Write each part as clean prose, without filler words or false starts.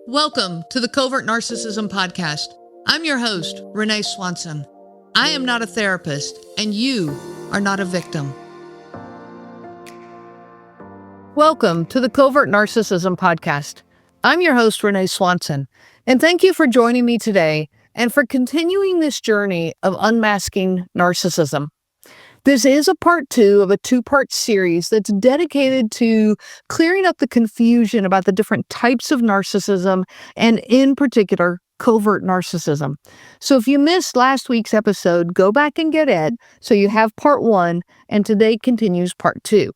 Welcome to the Covert Narcissism podcast. I'm your host, Renee Swanson. I am not a therapist, and you are not a victim. Welcome to the Covert Narcissism podcast. I'm your host, Renee Swanson, and thank you for joining me today and for continuing this journey of unmasking narcissism. This is a part 2 of a 2-part series that's dedicated to clearing up the confusion about the different types of narcissism and, in particular, covert narcissism. So if you missed last week's episode, go back and get it so you have part 1, and today continues part 2.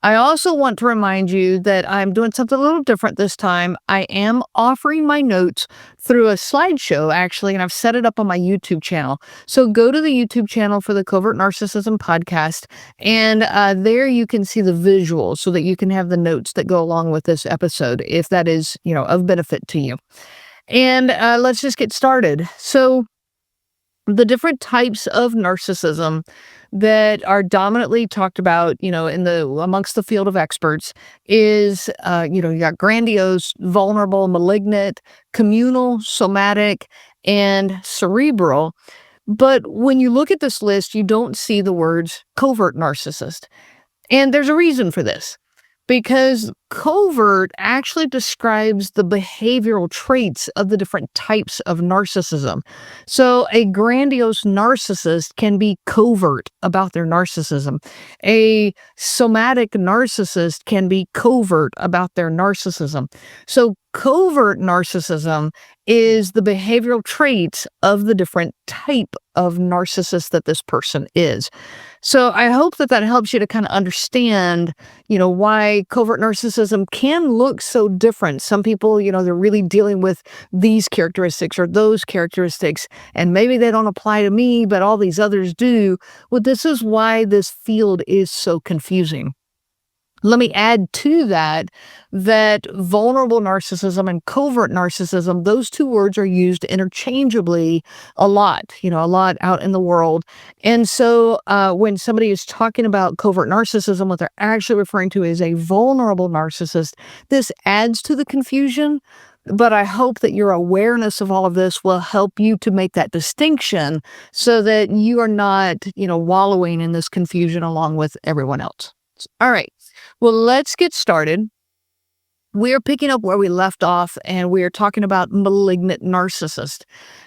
I also want to remind you that I'm doing something a little different this time. I am offering my notes through a slideshow, actually, and I've set it up on my YouTube channel. So go to the YouTube channel for the Covert Narcissism podcast, and there you can see the visuals so that you can have the notes that go along with this episode, if that is, of benefit to you. And let's just get started. So the different types of narcissism that are dominantly talked about, amongst the field of experts is, you got grandiose, vulnerable, malignant, communal, somatic, and cerebral. But when you look at this list, you don't see the words covert narcissist. And there's a reason for this. Because covert actually describes the behavioral traits of the different types of narcissism. So a grandiose narcissist can be covert about their narcissism. A somatic narcissist can be covert about their narcissism. So covert narcissism is the behavioral traits of the different type of narcissist that this person is. So I hope that helps you to kind of understand, why covert narcissism can look so different. Some people, they're really dealing with these characteristics or those characteristics, and maybe they don't apply to me, but all these others do. Well, this is why this field is so confusing. Let me add to that vulnerable narcissism and covert narcissism, those two words are used interchangeably a lot out in the world. And so when somebody is talking about covert narcissism, what they're actually referring to is a vulnerable narcissist. This adds to the confusion, but I hope that your awareness of all of this will help you to make that distinction so that you are not, wallowing in this confusion along with everyone else. All right. Well, let's get started. We are picking up where we left off, and we are talking about malignant narcissist.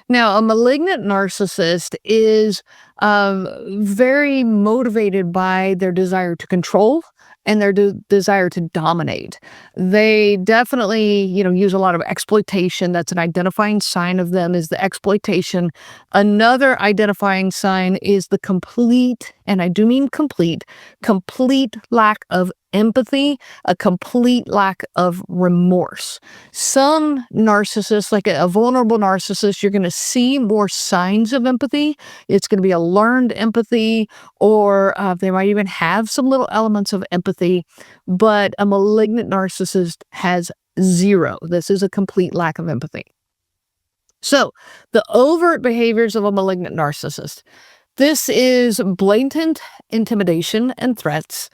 Now, a malignant narcissist is very motivated by their desire to control and their desire to dominate. They definitely, use a lot of exploitation. That's an identifying sign of them, is the exploitation. Another identifying sign is the complete, and I do mean complete lack of empathy, a complete lack of remorse. Some narcissists, like a vulnerable narcissist, you're going to see more signs of empathy. It's going to be a learned empathy, or they might even have some little elements of empathy, but a malignant narcissist has zero. This is a complete lack of empathy. So the overt behaviors of a malignant narcissist. This is blatant intimidation and threats,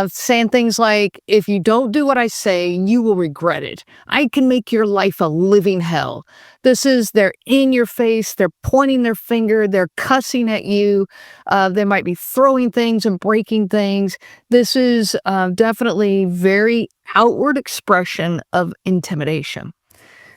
saying things like, if you don't do what I say, you will regret it. I can make your life a living hell. They're in your face, they're pointing their finger, they're cussing at you. They might be throwing things and breaking things. This is definitely very outward expression of intimidation.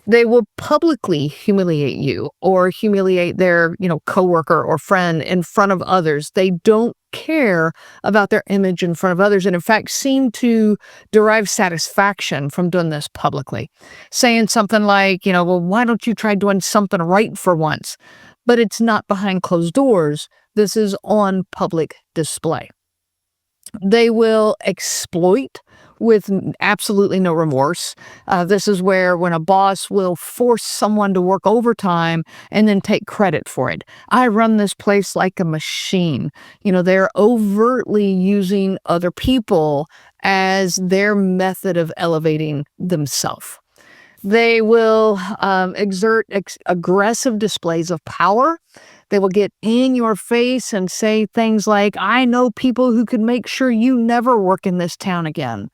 They will publicly humiliate you or humiliate their, coworker or friend in front of others. They don't care about their image in front of others, and in fact seem to derive satisfaction from doing this publicly. Saying something like, well, why don't you try doing something right for once? But it's not behind closed doors. This is on public display. They will exploit with absolutely no remorse. This is where when a boss will force someone to work overtime and then take credit for it. I run this place like a machine. They're overtly using other people as their method of elevating themselves. They will exert aggressive displays of power. They will get in your face and say things like, I know people who could make sure you never work in this town again.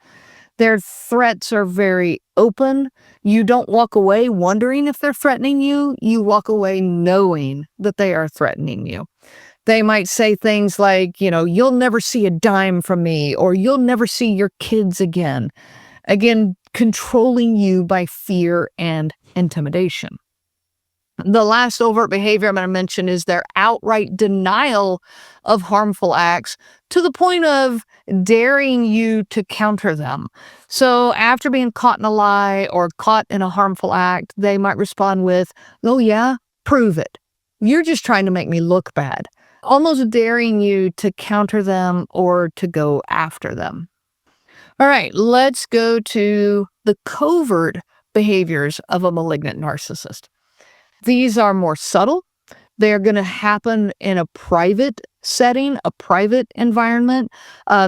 Their threats are very open. You don't walk away wondering if they're threatening you. You walk away knowing that they are threatening you. They might say things like, you'll never see a dime from me, or you'll never see your kids again. Again, controlling you by fear and intimidation. The last overt behavior I'm going to mention is their outright denial of harmful acts to the point of daring you to counter them. So after being caught in a lie or caught in a harmful act, they might respond with, "Oh yeah, prove it. You're just trying to make me look bad." Almost daring you to counter them or to go after them. All right, let's go to the covert behaviors of a malignant narcissist. These are more subtle. They're going to happen in a private setting, a private environment.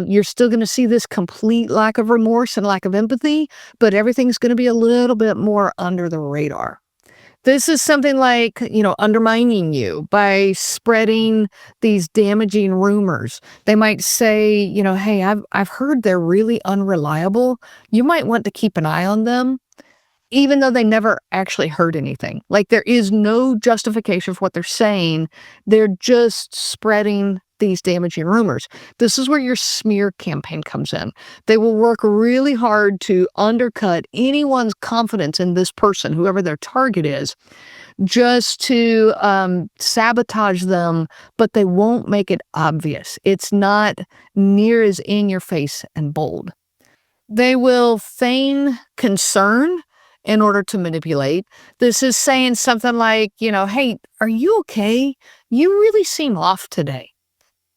You're still going to see this complete lack of remorse and lack of empathy, but everything's going to be a little bit more under the radar. This is something like, undermining you by spreading these damaging rumors. They might say, "Hey, I've heard they're really unreliable. You might want to keep an eye on them," even though they never actually heard anything. Like, there is no justification for what they're saying. They're just spreading these damaging rumors. This is where your smear campaign comes in. They will work really hard to undercut anyone's confidence in this person, whoever their target is, just to sabotage them, but they won't make it obvious. It's not near as in your face and bold. They will feign concern in order to manipulate. This is saying something like, "Hey, are you okay? You really seem off today."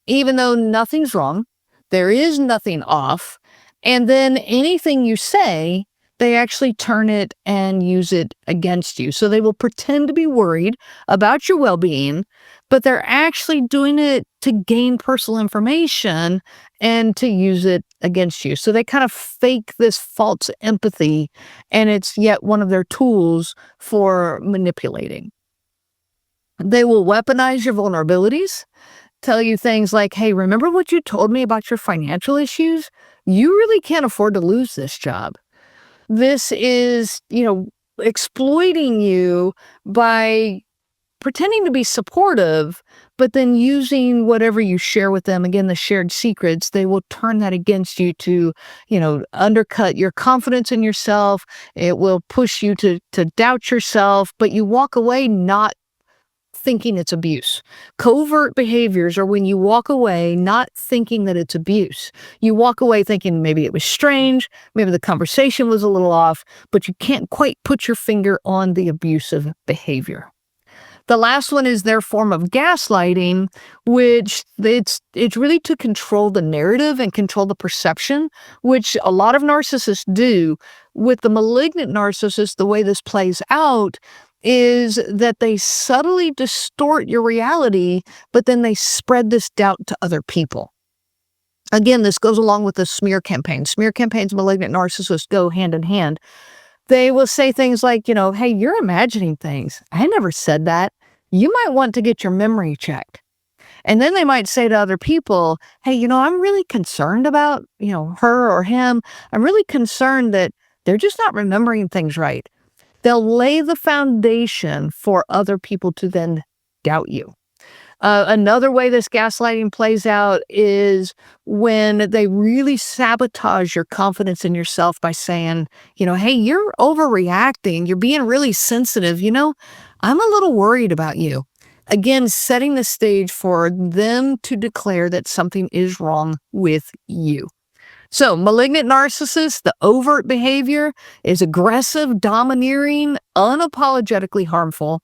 Even though nothing's wrong, there is nothing off. And then anything you say, they actually turn it and use it against you. So they will pretend to be worried about your well-being, but they're actually doing it to gain personal information and to use it against you. So they kind of fake this false empathy, and it's yet one of their tools for manipulating. They will weaponize your vulnerabilities, tell you things like, "Hey, remember what you told me about your financial issues? You really can't afford to lose this job." This is, exploiting you by pretending to be supportive, but then using whatever you share with them, again, the shared secrets, they will turn that against you to, undercut your confidence in yourself. It will push you to doubt yourself, but you walk away not thinking it's abuse. Covert behaviors are when you walk away not thinking that it's abuse. You walk away thinking maybe it was strange, maybe the conversation was a little off, but you can't quite put your finger on the abusive behavior. The last one is their form of gaslighting, which it's really to control the narrative and control the perception, which a lot of narcissists do. With the malignant narcissist, the way this plays out is that they subtly distort your reality, but then they spread this doubt to other people. Again, this goes along with the smear campaign. Smear campaigns, malignant narcissists go hand in hand. They will say things like, "Hey, you're imagining things. I never said that. You might want to get your memory checked." And then they might say to other people, "Hey, I'm really concerned about, her or him. I'm really concerned that they're just not remembering things right." They'll lay the foundation for other people to then doubt you. Another way this gaslighting plays out is when they really sabotage your confidence in yourself by saying, "Hey, you're overreacting. You're being really sensitive. I'm a little worried about you." Again, setting the stage for them to declare that something is wrong with you. So, malignant narcissists, the overt behavior is aggressive, domineering, unapologetically harmful.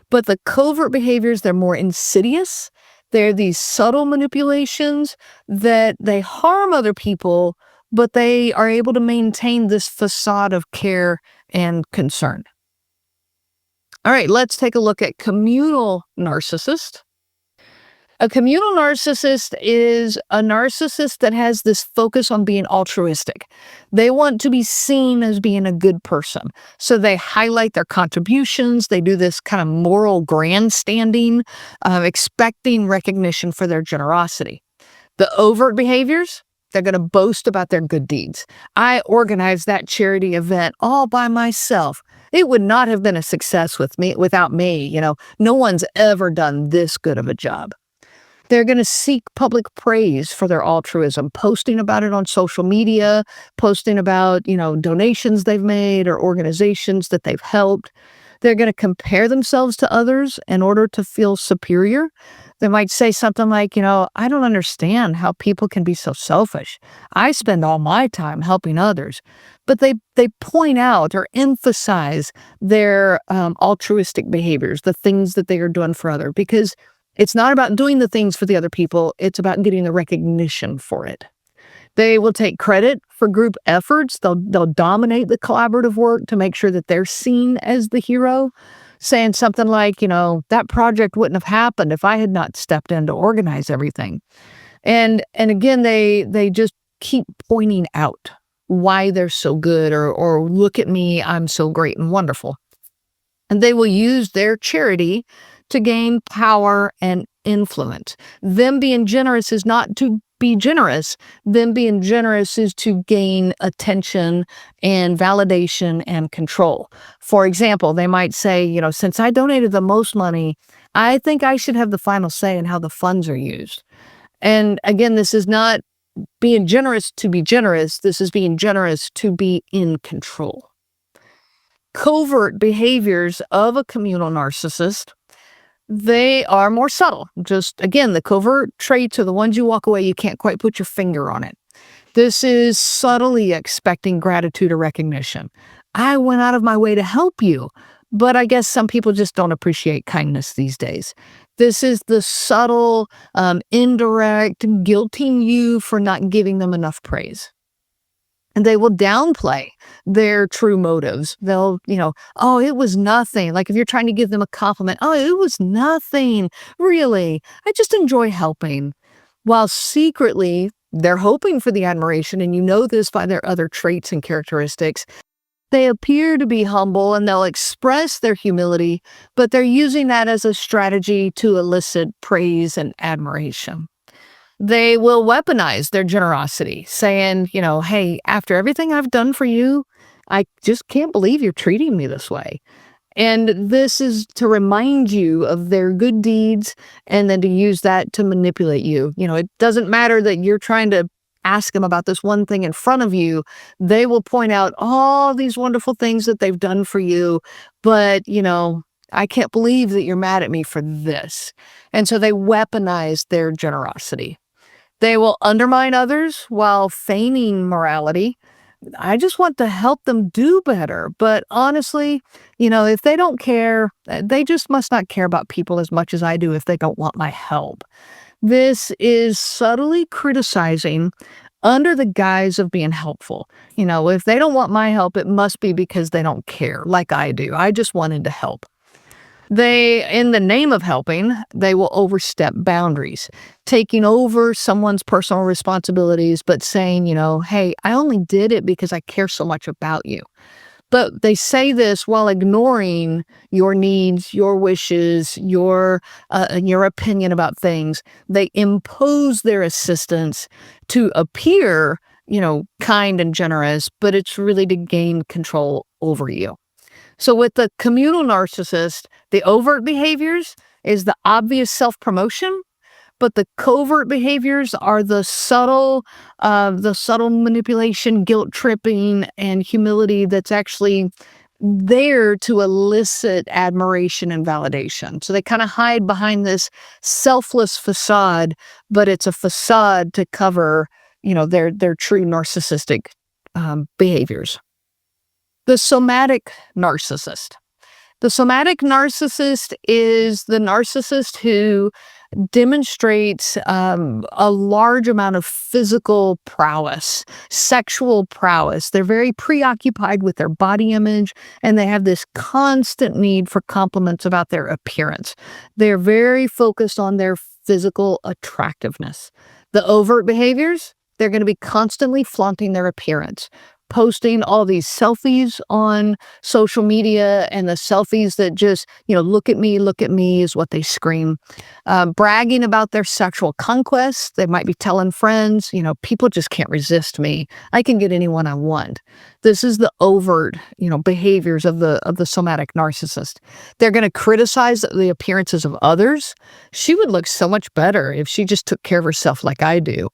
But the covert behaviors, they're more insidious. They're these subtle manipulations that they harm other people, but they are able to maintain this facade of care and concern. All right, let's take a look at communal narcissist. A communal narcissist is a narcissist that has this focus on being altruistic. They want to be seen as being a good person. So they highlight their contributions. They do this kind of moral grandstanding, expecting recognition for their generosity. The overt behaviors, They're going to boast about their good deeds. I organized that charity event all by myself. It would not have been a success without me. No one's ever done this good of a job. They're going to seek public praise for their altruism, posting about it on social media, posting about, donations they've made or organizations that they've helped. They're going to compare themselves to others in order to feel superior. They might say something like, I don't understand how people can be so selfish. I spend all my time helping others. But they point out or emphasize their altruistic behaviors, the things that they are doing for others, because it's not about doing the things for the other people. It's about getting the recognition for it. They will take credit for group efforts. They'll dominate the collaborative work to make sure that they're seen as the hero, saying something like, that project wouldn't have happened if I had not stepped in to organize everything. And again, they just keep pointing out why they're so good or look at me, I'm so great and wonderful. And they will use their charity to gain power and influence. Them being generous is not to be generous. Them being generous is to gain attention and validation and control. For example, they might say, since I donated the most money, I think I should have the final say in how the funds are used. And again, this is not being generous to be generous. This is being generous to be in control. Covert behaviors of a communal narcissist, they are more subtle. Just, again, the covert traits are the ones you walk away, you can't quite put your finger on it. This is subtly expecting gratitude or recognition. I went out of my way to help you, but I guess some people just don't appreciate kindness these days. This is the subtle, indirect, guilting you for not giving them enough praise. And they will downplay their true motives. They'll, oh, it was nothing. Like if you're trying to give them a compliment, oh, it was nothing. Really, I just enjoy helping. While secretly, they're hoping for the admiration, and you know this by their other traits and characteristics. They appear to be humble and they'll express their humility, but they're using that as a strategy to elicit praise and admiration. They will weaponize their generosity, saying, hey, after everything I've done for you, I just can't believe you're treating me this way. And this is to remind you of their good deeds and then to use that to manipulate you. It doesn't matter that you're trying to ask them about this one thing in front of you. They will point out all these wonderful things that they've done for you. But, I can't believe that you're mad at me for this. And so they weaponize their generosity. They will undermine others while feigning morality. I just want to help them do better. But honestly, if they don't care, they just must not care about people as much as I do if they don't want my help. This is subtly criticizing under the guise of being helpful. If they don't want my help, it must be because they don't care like I do. I just wanted to help. They, in the name of helping, they will overstep boundaries, taking over someone's personal responsibilities, but saying, hey, I only did it because I care so much about you. But they say this while ignoring your needs, your wishes, your opinion about things. They impose their assistance to appear, kind and generous, but it's really to gain control over you. So with the communal narcissist, the overt behaviors is the obvious self-promotion, but the covert behaviors are the subtle manipulation, guilt tripping, and humility that's actually there to elicit admiration and validation. So they kind of hide behind this selfless facade, but it's a facade to cover, their true narcissistic behaviors. The somatic narcissist. The somatic narcissist is the narcissist who demonstrates a large amount of physical prowess, sexual prowess. They're very preoccupied with their body image, and they have this constant need for compliments about their appearance. They're very focused on their physical attractiveness. The overt behaviors, they're going to be constantly flaunting their appearance, posting all these selfies on social media, and the selfies that just, look at me is what they scream. Bragging about their sexual conquests. They might be telling friends, people just can't resist me. I can get anyone I want. This is the overt, behaviors of the somatic narcissist. They're going to criticize the appearances of others. She would look so much better if she just took care of herself like I do.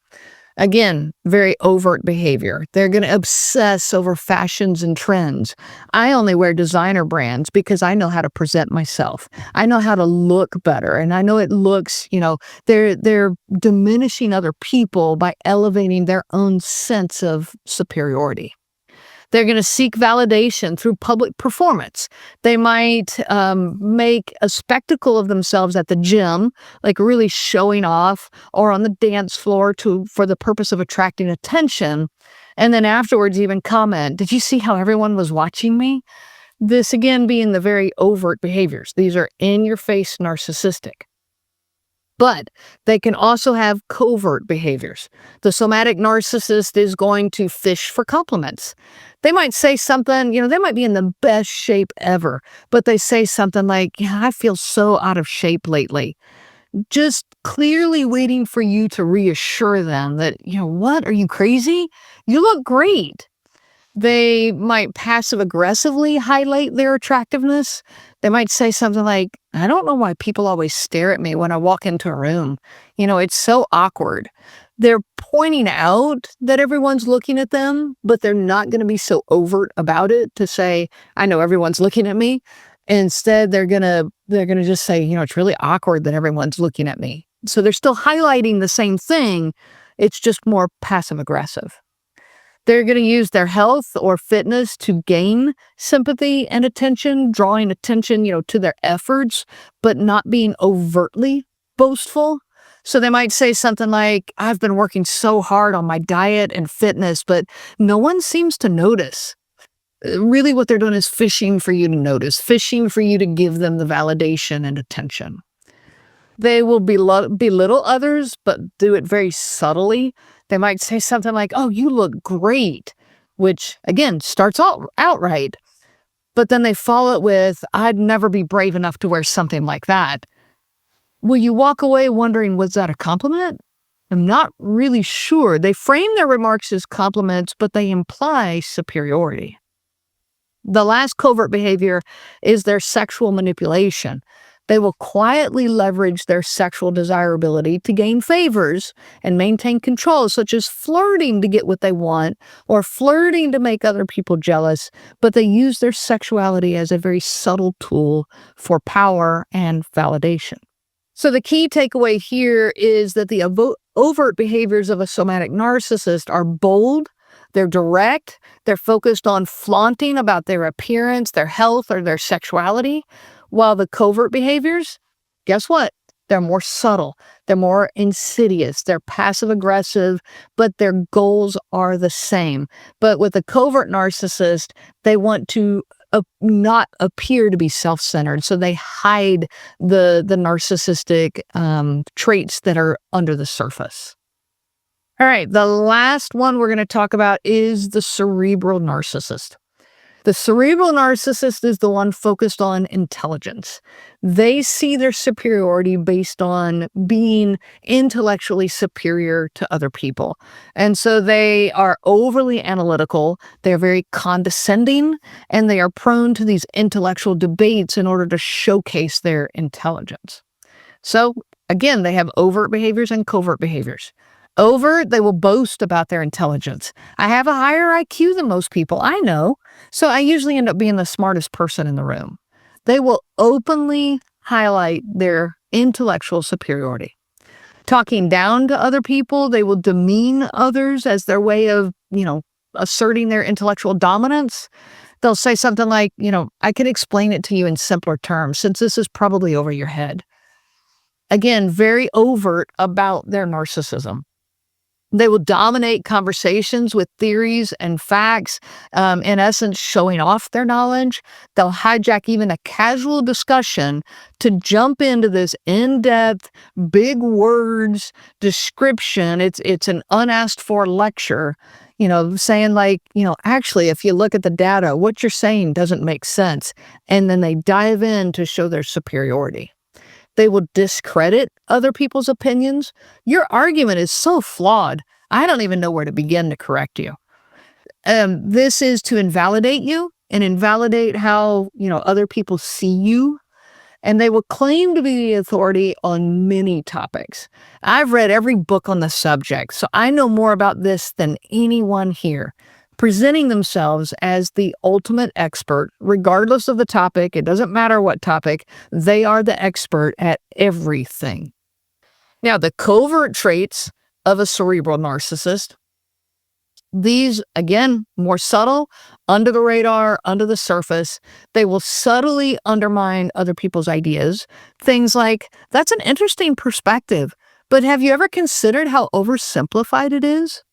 Again, very overt behavior. They're going to obsess over fashions and trends. I only wear designer brands because I know how to present myself. I know how to look better. And I know it looks, they're diminishing other people by elevating their own sense of superiority. They're going to seek validation through public performance. They might make a spectacle of themselves at the gym, like really showing off, or on the dance floor for the purpose of attracting attention. And then afterwards even comment, "Did you see how everyone was watching me?" This again being the very overt behaviors. These are in-your-face narcissistic. But they can also have covert behaviors. The somatic narcissist is going to fish for compliments. They might say something, they might be in the best shape ever, but they say something like, "Yeah, I feel so out of shape lately." Just clearly waiting for you to reassure them that, "What? Are you crazy? You look great." They might passive aggressively highlight their attractiveness. They might say something like, "I don't know why people always stare at me when I walk into a room. It's so awkward." They're pointing out that everyone's looking at them, but they're not going to be so overt about it to say, "I know everyone's looking at me." Instead, they're going to just say, "It's really awkward that everyone's looking at me." So they're still highlighting the same thing. It's just more passive aggressive. They're going to use their health or fitness to gain sympathy and attention, drawing attention, to their efforts, but not being overtly boastful. So they might say something like, "I've been working so hard on my diet and fitness, but no one seems to notice." Really what they're doing is fishing for you to notice, fishing for you to give them the validation and attention. They will belittle others, but do it very subtly. They might say something like, "Oh, you look great," which, again, starts out right. But then they follow it with, "I'd never be brave enough to wear something like that." Will you walk away wondering, was that a compliment? I'm not really sure. They frame their remarks as compliments, but they imply superiority. The last covert behavior is their sexual manipulation. They will quietly leverage their sexual desirability to gain favors and maintain control, such as flirting to get what they want or flirting to make other people jealous, but they use their sexuality as a very subtle tool for power and validation. So the key takeaway here is that the overt behaviors of a somatic narcissist are bold, they're direct, they're focused on flaunting about their appearance, their health, or their sexuality, while the covert behaviors, guess what? They're more subtle, they're more insidious, they're passive aggressive, but their goals are the same. But with a covert narcissist, they want to not appear to be self-centered, so they hide the narcissistic traits that are under the surface. All right, the last one we're going to talk about is the cerebral narcissist. The cerebral narcissist is the one focused on intelligence. They see their superiority based on being intellectually superior to other people. And so they are overly analytical, they're very condescending, and they are prone to these intellectual debates in order to showcase their intelligence. So again, they have overt behaviors and covert behaviors. Overt, they will boast about their intelligence. "I have a higher IQ than most people, I know, so I usually end up being the smartest person in the room." They will openly highlight their intellectual superiority. Talking down to other people, they will demean others as their way of, asserting their intellectual dominance. They'll say something like, "I can explain it to you in simpler terms, since this is probably over your head." Again, very overt about their narcissism. They will dominate conversations with theories and facts, in essence, showing off their knowledge. They'll hijack even a casual discussion to jump into this in-depth, big words description. It's an unasked for lecture, saying like, actually, if you look at the data, what you're saying doesn't make sense. And then they dive in to show their superiority. They will discredit other people's opinions. Your argument is so flawed, I don't even know where to begin to correct you. This is to invalidate you and invalidate how, other people see you. And they will claim to be the authority on many topics. I've read every book on the subject, so I know more about this than anyone here, presenting themselves as the ultimate expert, regardless of the topic. It doesn't matter what topic. They are the expert at everything. Now, the covert traits of a cerebral narcissist, these, again, more subtle, under the radar, under the surface. They will subtly undermine other people's ideas. Things like, that's an interesting perspective, but have you ever considered how oversimplified it is?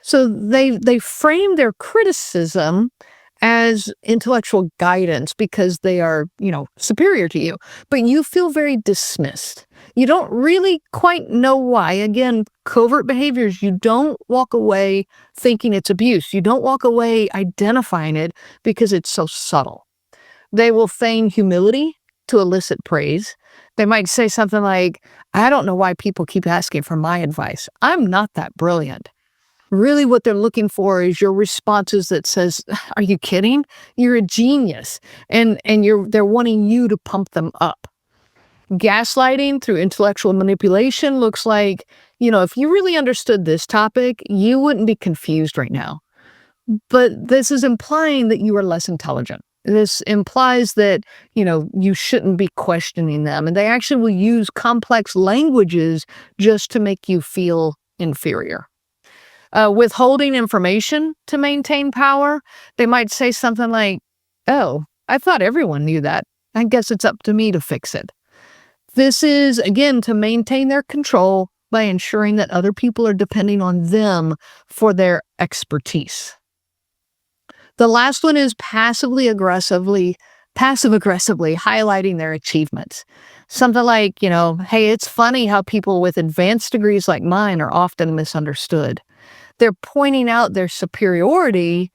So they frame their criticism as intellectual guidance because they are, superior to you, but you feel very dismissed. You don't really quite know why. Again, covert behaviors, you don't walk away thinking it's abuse. You don't walk away identifying it because it's so subtle. They will feign humility to elicit praise. They might say something like, I don't know why people keep asking for my advice. I'm not that brilliant. Really what they're looking for is your responses that says, are you kidding? You're a genius. And they're wanting you to pump them up. Gaslighting through intellectual manipulation looks like, if you really understood this topic, you wouldn't be confused right now. But this is implying that you are less intelligent. This implies that, you shouldn't be questioning them. And they actually will use complex languages just to make you feel inferior. Withholding information to maintain power. They might say something like, oh, I thought everyone knew that. I guess it's up to me to fix it. This is, again, to maintain their control by ensuring that other people are depending on them for their expertise. The last one is passive-aggressively highlighting their achievements. Something like, hey, it's funny how people with advanced degrees like mine are often misunderstood. They're pointing out their superiority,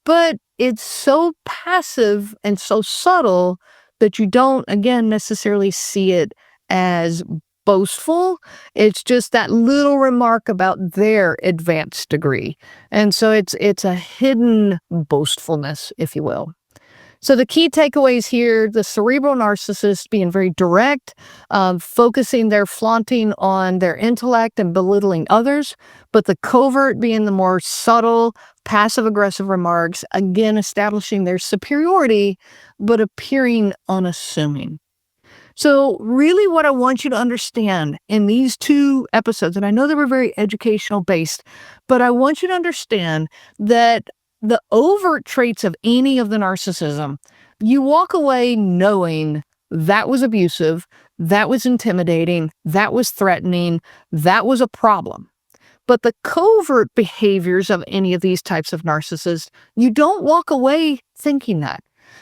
but it's so passive and so subtle that you don't, again, necessarily see it as boastful. It's just that little remark about their advanced degree. And so it's a hidden boastfulness, if you will. So the key takeaways here, the cerebral narcissist being very direct, focusing their flaunting on their intellect and belittling others, but the covert being the more subtle, passive-aggressive remarks, again, establishing their superiority, but appearing unassuming. So really what I want you to understand in these 2 episodes, and I know they were very educational based, but I want you to understand that the overt traits of any of the narcissism, you walk away knowing that was abusive, that was intimidating, that was threatening, that was a problem. But the covert behaviors of any of these types of narcissists, you don't walk away thinking that.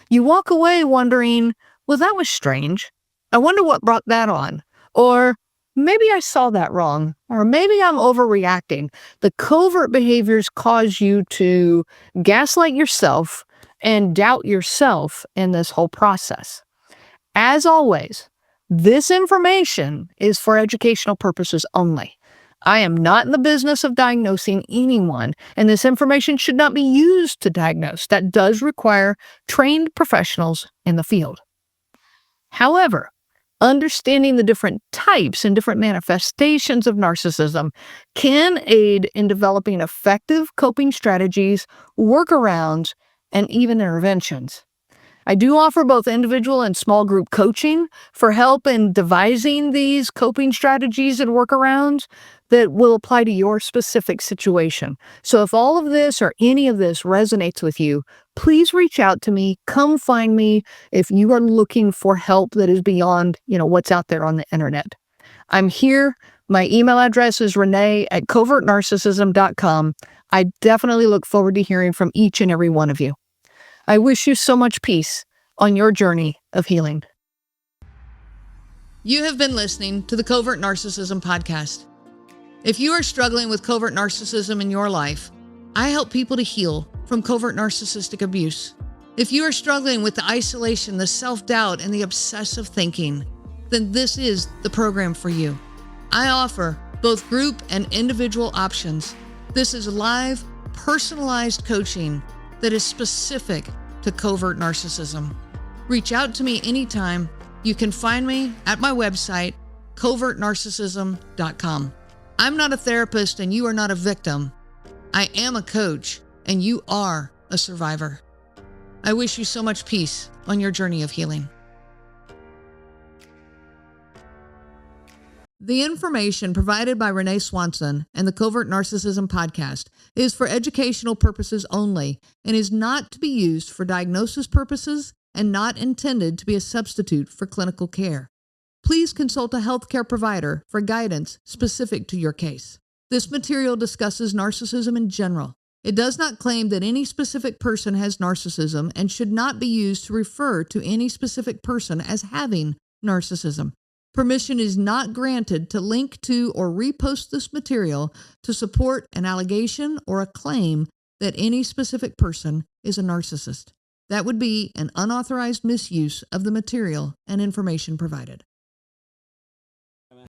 You walk away wondering, well, that was strange. I wonder what brought that on. Or maybe I saw that wrong. Or maybe I'm overreacting. The covert behaviors cause you to gaslight yourself and doubt yourself in this whole process. As always, this information is for educational purposes only. I am not in the business of diagnosing anyone, and this information should not be used to diagnose. That does require trained professionals in the field. However, understanding the different types and different manifestations of narcissism can aid in developing effective coping strategies, workarounds, and even interventions. I do offer both individual and small group coaching for help in devising these coping strategies and workarounds that will apply to your specific situation. So if all of this or any of this resonates with you, please reach out to me. Come find me if you are looking for help that is beyond, what's out there on the internet. I'm here. My email address is renee@covertnarcissism.com. I definitely look forward to hearing from each and every one of you. I wish you so much peace on your journey of healing. You have been listening to the Covert Narcissism podcast. If you are struggling with covert narcissism in your life, I help people to heal from covert narcissistic abuse. If you are struggling with the isolation, the self-doubt, and the obsessive thinking, then this is the program for you. I offer both group and individual options. This is live, personalized coaching that is specific to covert narcissism. Reach out to me anytime. You can find me at my website, covertnarcissism.com. I'm not a therapist and you are not a victim. I am a coach and you are a survivor. I wish you so much peace on your journey of healing. The information provided by Renee Swanson and the Covert Narcissism podcast is for educational purposes only and is not to be used for diagnosis purposes and not intended to be a substitute for clinical care. Please consult a healthcare provider for guidance specific to your case. This material discusses narcissism in general. It does not claim that any specific person has narcissism and should not be used to refer to any specific person as having narcissism. Permission is not granted to link to or repost this material to support an allegation or a claim that any specific person is a narcissist. That would be an unauthorized misuse of the material and information provided.